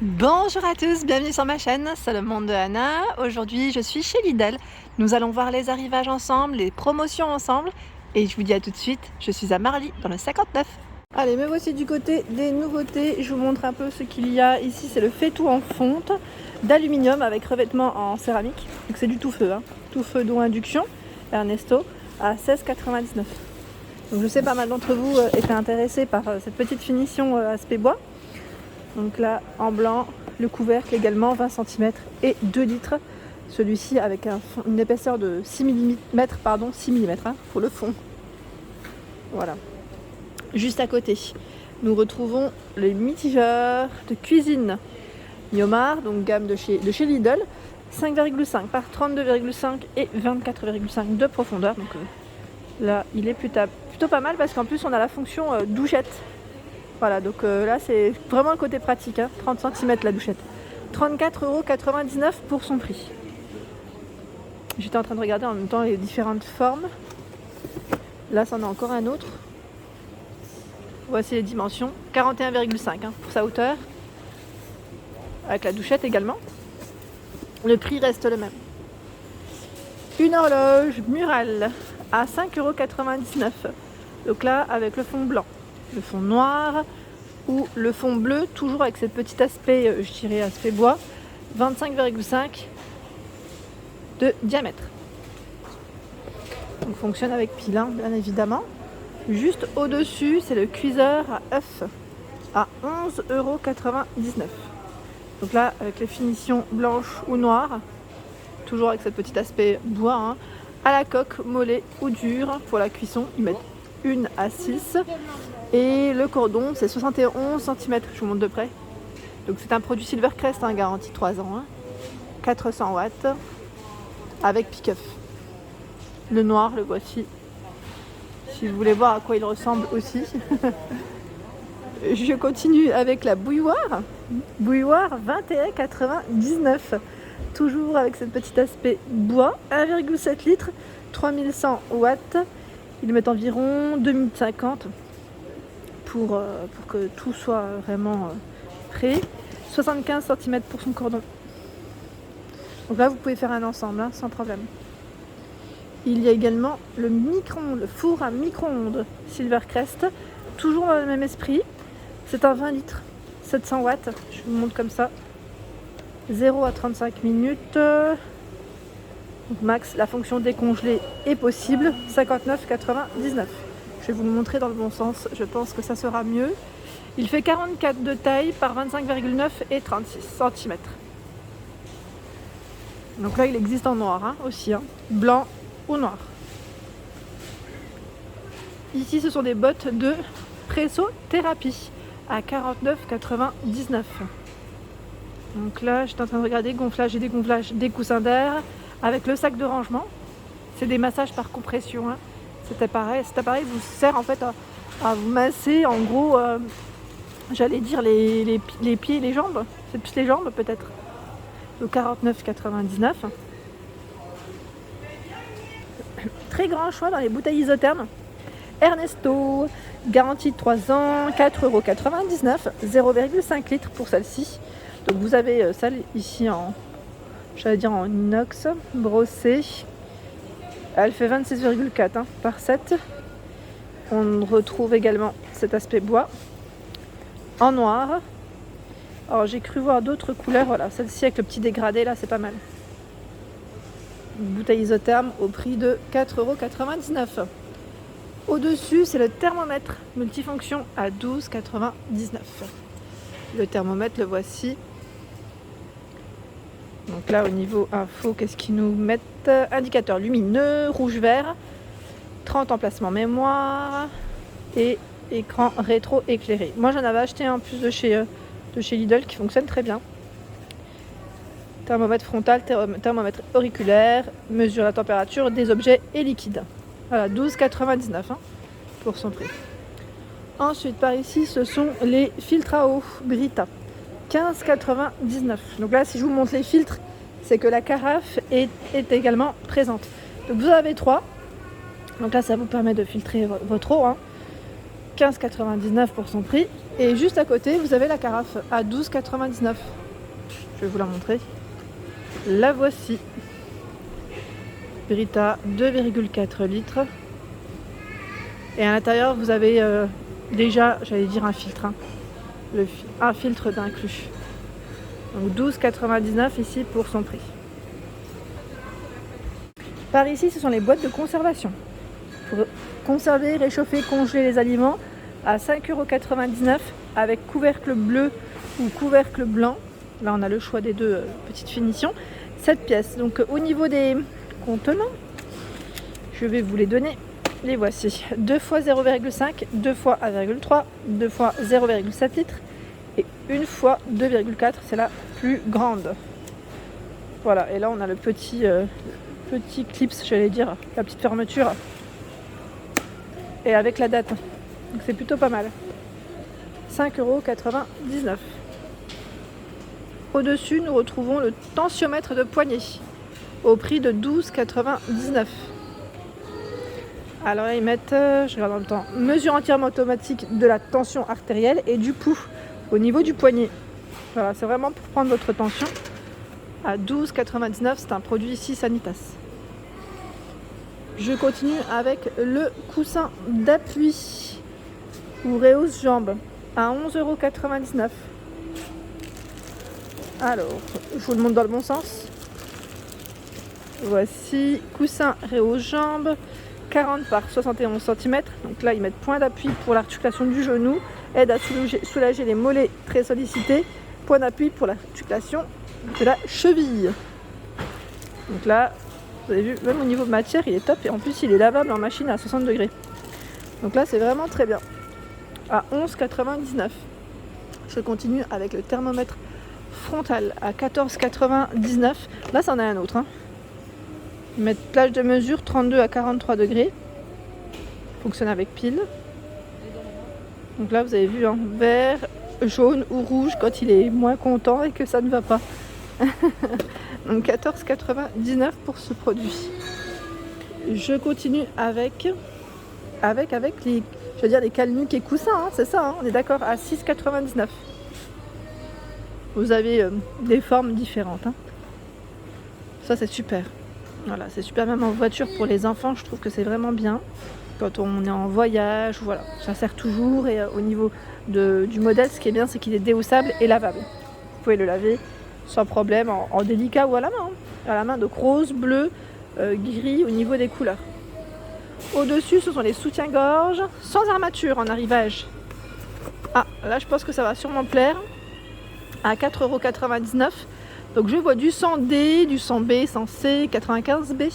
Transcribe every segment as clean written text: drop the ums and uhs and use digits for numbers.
Bonjour à tous, bienvenue sur ma chaîne, c'est le monde de Anna. Aujourd'hui je suis chez Lidl. Nous allons voir les arrivages ensemble, les promotions ensemble. Et je vous dis à tout de suite, je suis à Marly dans le 59. Allez, me voici du côté des nouveautés. Je vous montre un peu ce qu'il y a ici. C'est le fait-tout en fonte d'aluminium avec revêtement en céramique. Donc c'est du tout feu, tout feu d'eau induction, Ernesto, à 16,99. Donc je sais pas mal d'entre vous étaient intéressés par cette petite finition aspect bois. Donc là en blanc, le couvercle également 20 cm et 2 litres. Celui-ci avec une épaisseur de 6 mm, 6 mm pour le fond. Voilà. Juste à côté, nous retrouvons les mitigeurs de cuisine Miomar, donc gamme de chez Lidl, 5,5 par 32,5 et 24,5 de profondeur. Donc là, il est plutôt pas mal parce qu'en plus on a la fonction douchette. Voilà, donc là c'est vraiment le côté pratique, 30 cm la douchette. 34,99 € pour son prix. J'étais en train de regarder en même temps les différentes formes. Là, c'en a encore un autre. Voici les dimensions. 41,5 pour sa hauteur. Avec la douchette également. Le prix reste le même. Une horloge murale à 5,99 €. Donc là, avec le fond blanc, le fond noir ou le fond bleu, toujours avec ce petit aspect, je dirais aspect bois, 25,5 de diamètre. Donc fonctionne avec pile, bien évidemment. Juste au-dessus, c'est le cuiseur à œufs à 11,99 €. Donc là, avec les finitions blanches ou noires, toujours avec ce petit aspect bois, à la coque, mollet ou dur pour la cuisson. Ils mettent 1 à 6. Et le cordon, c'est 71 cm, je vous montre de près. Donc c'est un produit Silvercrest, garanti 3 ans. 400 watts, avec pick-up. Le noir, le voici. Si vous voulez voir à quoi il ressemble aussi. Je continue avec la bouilloire. Bouilloire 21,99 €. Toujours avec ce petit aspect bois. 1,7 litres, 3100 watts. Ils mettent environ 2 minutes 50 pour que tout soit vraiment prêt. 75 cm pour son cordon. Donc là, vous pouvez faire un ensemble, sans problème. Il y a également le micro-ondes, le four à micro-ondes Silvercrest. Toujours dans le même esprit. C'est un 20 litres, 700 watts. Je vous montre comme ça. 0 à 35 minutes. Donc max, la fonction décongelée est possible. 59,99 €. Je vais vous le montrer dans le bon sens. Je pense que ça sera mieux. Il fait 44 de taille par 25,9 et 36 cm. Donc là, il existe en noir aussi. Blanc ou noir. Ici, ce sont des bottes de pressothérapie à 49,99 €. Donc là, j'étais en train de regarder gonflage et dégonflage des coussins d'air avec le sac de rangement. C'est des massages par compression. Cet appareil vous sert en fait à vous masser en gros, j'allais dire les pieds et les jambes. C'est plus les jambes peut-être. Donc 49,99 €. Très grand choix dans les bouteilles isothermes. Ernesto, garantie de 3 ans, 4,99 €, 0,5 litres pour celle-ci. Donc vous avez celle ici en inox, brossée. Elle fait 26,4 par 7. On retrouve également cet aspect bois en noir. Alors j'ai cru voir d'autres couleurs, voilà, celle-ci avec le petit dégradé là, c'est pas mal. Une bouteille isotherme au prix de 4,99 €. Au-dessus, c'est le thermomètre multifonction à 12,99 €. Le thermomètre, le voici. Donc là, au niveau info, qu'est-ce qu'ils nous mettent? Indicateur lumineux, rouge-vert, 30 emplacements mémoire et écran rétro éclairé. Moi, j'en avais acheté un plus de chez Lidl qui fonctionne très bien. Thermomètre frontal, thermomètre auriculaire, mesure la température des objets et liquides. Voilà, 12,99 € pour son prix. Ensuite, par ici, ce sont les filtres à eau Brita. 15,99 €. Donc là, si je vous montre les filtres, c'est que la carafe est également présente. Donc vous avez 3. Donc là, ça vous permet de filtrer votre eau. 15,99 pour son prix. Et juste à côté, vous avez la carafe à 12,99. Je vais vous la montrer. La voici. Brita 2,4 litres. Et à l'intérieur, vous avez déjà, j'allais dire un filtre. Un filtre d'inclus. Donc 12,99 ici pour son prix. Par ici, ce sont les boîtes de conservation. Pour conserver, réchauffer, congeler les aliments à 5,99 € avec couvercle bleu ou couvercle blanc. Là, on a le choix des deux petites finitions. 7 pièces. Donc au niveau des contenants, je vais vous les donner. Les voici. 2 fois 0,5, 2 fois 1,3, 2 fois 0,7 litres et 1 fois 2,4. C'est la plus grande. Voilà. Et là, on a le petit clips, j'allais dire, la petite fermeture. Et avec la date. Donc c'est plutôt pas mal. 5,99 €. Au-dessus, nous retrouvons le tensiomètre de poignet au prix de 12,99 €. Alors là, ils mettent, je regarde en même temps, mesure entièrement automatique de la tension artérielle et du pouls au niveau du poignet. Voilà, c'est vraiment pour prendre votre tension. À 12,99 €, c'est un produit ici Sanitas. Je continue avec le coussin d'appui ou rehausse jambes à 11,99 €. Alors, je vous le montre dans le bon sens. Voici, coussin rehausse jambes, 40 par 71 cm. Donc là, ils mettent point d'appui pour l'articulation du genou, aide à soulager les mollets très sollicités, point d'appui pour l'articulation de la cheville. Donc là, vous avez vu, même au niveau de matière, il est top. Et en plus, il est lavable en machine à 60 degrés. Donc là, c'est vraiment très bien. À 11,99 €. Je continue avec le thermomètre frontal à 14,99 €. Là, c'en est un autre. Ils mettent plage de mesure 32 à 43 degrés. Fonctionne avec pile. Donc là, vous avez vu, vert, jaune ou rouge quand il est moins content et que ça ne va pas. Donc 14,99 € pour ce produit. Je continue avec les, je veux dire, les calnuques et coussins, c'est ça, on est d'accord, à 6,99 €. Vous avez des formes différentes. Ça, c'est super. Voilà, c'est super même en voiture pour les enfants, je trouve que c'est vraiment bien. Quand on est en voyage, voilà, ça sert toujours. Et au niveau du modèle, ce qui est bien, c'est qu'il est déhaussable et lavable. Vous pouvez le laver sans problème en délicat ou à la main. À la main, donc rose, bleu, gris au niveau des couleurs. Au-dessus, ce sont les soutiens-gorge sans armature en arrivage. Ah, là, je pense que ça va sûrement plaire. À 4,99 €. Donc je vois du 100D, du 100B, 100C, 95B.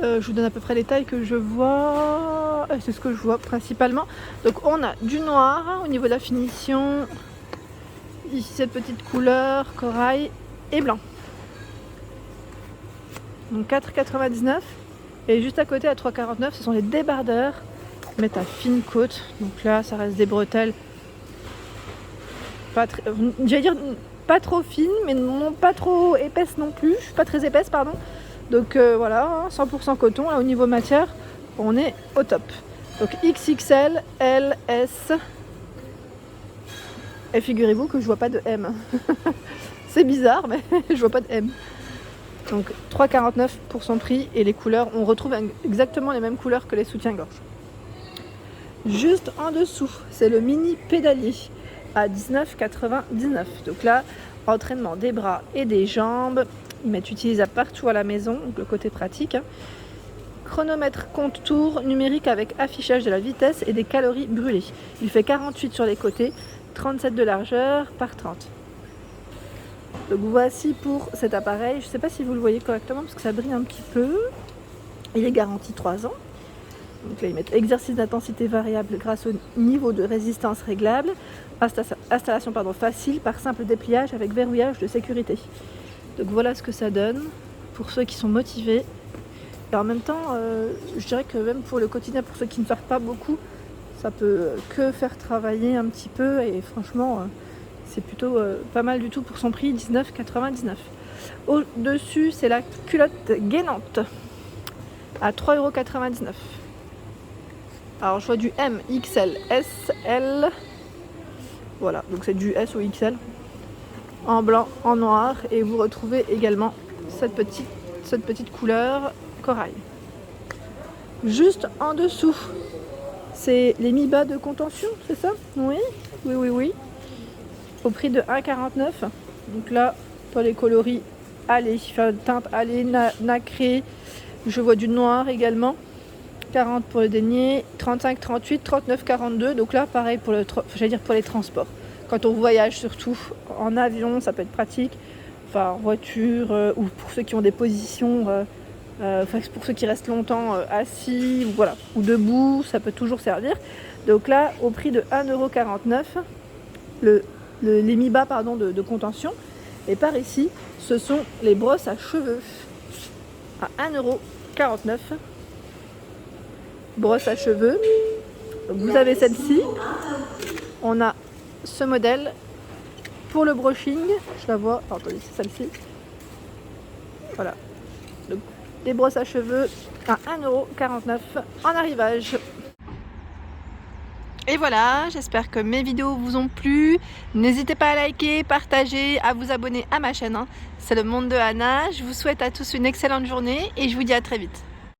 Je vous donne à peu près les tailles que je vois. C'est ce que je vois principalement. Donc on a du noir au niveau de la finition. Ici cette petite couleur, corail et blanc. Donc 4,99 €. Et juste à côté à 3,49 €, ce sont les débardeurs. Ils mettent à fine côte. Donc là, ça reste des bretelles. J'allais dire pas trop fines, mais non pas trop épaisses non plus. Pas très épaisses, pardon. Donc voilà, 100% coton. Là, au niveau matière, on est au top. Donc XXL, L, S. Et figurez-vous que je vois pas de M. C'est bizarre, mais je vois pas de M. Donc 3,49 € pour son prix. Et les couleurs, on retrouve exactement les mêmes couleurs que les soutiens-gorge. Juste en dessous, c'est le mini pédalier à 19,99 €. Donc là, entraînement des bras et des jambes. Ils mettent utilisable partout à la maison, donc le côté pratique. Chronomètre compte tour numérique avec affichage de la vitesse et des calories brûlées. Il fait 48 sur les côtés, 37 de largeur par 30. Donc voici pour cet appareil. Je ne sais pas si vous le voyez correctement parce que ça brille un petit peu. Il est garanti 3 ans. Donc là, ils mettent exercice d'intensité variable grâce au niveau de résistance réglable. Installation facile par simple dépliage avec verrouillage de sécurité. Donc voilà ce que ça donne pour ceux qui sont motivés. Et en même temps, je dirais que même pour le quotidien, pour ceux qui ne sortent pas beaucoup, ça peut que faire travailler un petit peu. Et franchement, c'est plutôt pas mal du tout pour son prix, 19,99 €. Au-dessus, c'est la culotte gainante à 3,99 €. Alors je vois du M, XL, S, L. Voilà, donc c'est du S ou XL. En blanc, en noir. Et vous retrouvez également cette petite couleur corail. Juste en dessous, c'est les mi-bas de contention, c'est ça? Oui, oui, oui, oui. Au prix de 1,49. Donc là, pour les coloris allées, enfin, teinte allée, nacré. Je vois du noir également. 40 pour le denier, 35, 38, 39, 42. Donc là, pareil pour pour les transports. Quand on voyage, surtout en avion, ça peut être pratique. Enfin, en voiture, ou pour ceux qui ont des positions, pour ceux qui restent longtemps assis, voilà, ou debout, ça peut toujours servir. Donc là, au prix de 1,49 €, les mi-bas de contention. Et par ici, ce sont les brosses à cheveux à 1,49 €. Brosse à cheveux. Donc vous avez celle-ci. On a ce modèle pour le brushing. Je la vois. Attendez, c'est celle-ci. Voilà. Donc, des brosses à cheveux à 1,49 € en arrivage. Et voilà, j'espère que mes vidéos vous ont plu. N'hésitez pas à liker, partager, à vous abonner à ma chaîne. C'est le monde de Anna. Je vous souhaite à tous une excellente journée et je vous dis à très vite.